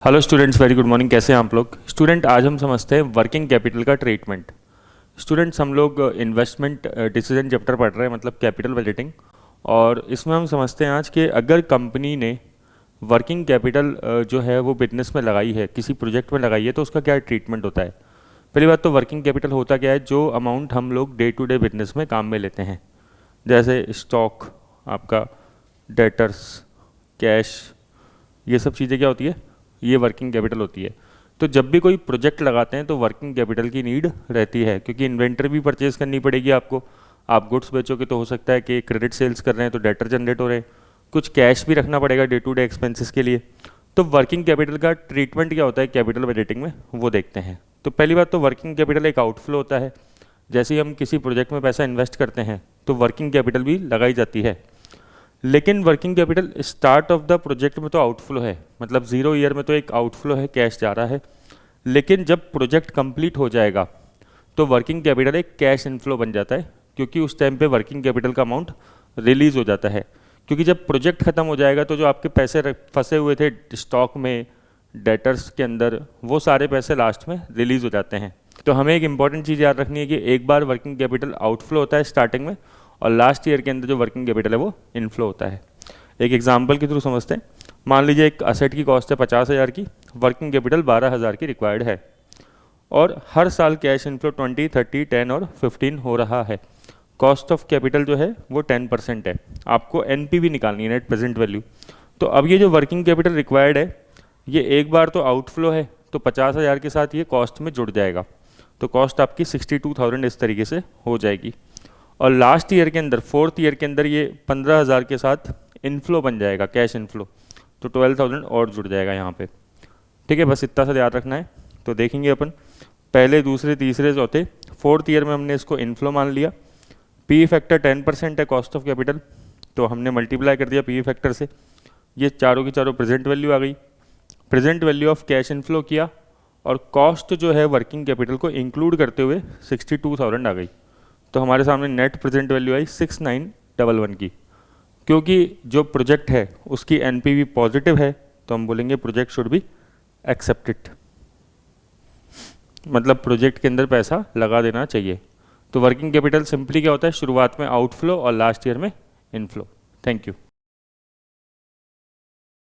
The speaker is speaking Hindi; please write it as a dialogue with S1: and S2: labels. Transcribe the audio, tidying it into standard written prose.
S1: Hello students, very good morning. कैसे हैं आप लोग? स्टूडेंट, आज हम समझते हैं वर्किंग कैपिटल का ट्रीटमेंट। स्टूडेंट्स, हम लोग इन्वेस्टमेंट डिसीजन चैप्टर पढ़ रहे हैं, मतलब कैपिटल बजटिंग। और इसमें हम समझते हैं आज कि अगर कंपनी ने वर्किंग कैपिटल जो है वो बिजनेस में लगाई है, किसी प्रोजेक्ट में लगाई है, तो उसका क्या ट्रीटमेंट होता है। पहली बात तो वर्किंग कैपिटल होता क्या है? जो अमाउंट हम लोग डे टू डे बिजनेस में काम में लेते हैं, जैसे स्टॉक, आपका डेटर्स, कैश, ये सब चीज़ें क्या होती है? ये वर्किंग कैपिटल होती है। तो जब भी कोई प्रोजेक्ट लगाते हैं तो वर्किंग कैपिटल की नीड रहती है, क्योंकि इन्वेंटरी भी परचेज करनी पड़ेगी आपको। आप गुड्स बेचोगे तो हो सकता है कि क्रेडिट सेल्स कर रहे हैं तो डेटर जनरेट हो रहे हैं, कुछ कैश भी रखना पड़ेगा डे टू डे एक्सपेंसेस के लिए। तो वर्किंग कैपिटल का ट्रीटमेंट क्या होता है कैपिटल बजटिंग में, वो देखते हैं। तो पहली बात तो वर्किंग कैपिटल एक आउटफ्लो होता है। जैसे ही हम किसी प्रोजेक्ट में पैसा इन्वेस्ट करते हैं तो वर्किंग कैपिटल भी लगाई जाती है। लेकिन working capital start of the project में तो आउटफ्लो है, मतलब 0 ईयर में तो एक आउटफ्लो है, कैश जा रहा है। लेकिन जब प्रोजेक्ट कंप्लीट हो जाएगा तो वर्किंग कैपिटल एक कैश इनफ्लो बन जाता है, क्योंकि उस टाइम पे वर्किंग कैपिटल का अमाउंट रिलीज हो जाता है। क्योंकि जब प्रोजेक्ट खत्म हो जाएगा तो जो आपके पैसे फंसे हुए थे स्टॉक में, डेटर्स के अंदर, वो सारे पैसे लास्ट में रिलीज हो जाते हैं। तो हमें एक इंपॉर्टेंट चीज़ याद रखनी है कि एक बार वर्किंग कैपिटल आउटफ्लो होता है स्टार्टिंग में, और लास्ट ईयर के अंदर जो वर्किंग कैपिटल है वो इनफ्लो होता है। एक एग्जांपल के थ्रू समझते हैं। मान लीजिए एक असेट की कॉस्ट है 50,000 की, वर्किंग कैपिटल 12,000 की रिक्वायर्ड है, और हर साल कैश इनफ्लो 20, 30, 10 और 15 हो रहा है। कॉस्ट ऑफ कैपिटल जो है वो 10% है। आपको एनपीवी निकालनी है, नेट प्रेजेंट वैल्यू। तो अब ये जो वर्किंग कैपिटल रिक्वायर्ड है, ये एक बार तो आउटफ्लो है, तो 50,000 के साथ ये कॉस्ट में जुड़ जाएगा। तो कॉस्ट आपकी 62,000 इस तरीके से हो जाएगी। और लास्ट ईयर के अंदर, फोर्थ ईयर के अंदर, ये 15,000 के साथ इनफ्लो बन जाएगा, कैश इनफ्लो। तो 12,000 और जुड़ जाएगा यहाँ पे। ठीक है, बस इतना सा याद रखना है। तो देखेंगे अपन पहले, दूसरे, तीसरे, चौथे, फोर्थ ईयर में हमने इसको इनफ्लो मान लिया। पी फैक्टर 10% है कॉस्ट ऑफ कैपिटल, तो हमने मल्टीप्लाई कर दिया पी फैक्टर से। ये चारों की चारों प्रेजेंट वैल्यू आ गई। Present value of cash inflow किया, और कॉस्ट जो है वर्किंग कैपिटल को इंक्लूड करते हुए 62,000 आ गई। तो हमारे सामने नेट प्रेजेंट वैल्यू आई 6911 की। क्योंकि जो प्रोजेक्ट है उसकी एनपीवी पॉजिटिव है, तो हम बोलेंगे प्रोजेक्ट शुड बी एक्सेप्टेड, मतलब प्रोजेक्ट के अंदर पैसा लगा देना चाहिए। तो वर्किंग कैपिटल सिंपली क्या होता है? शुरुआत में आउटफ्लो और लास्ट ईयर में इनफ्लो। Thank you.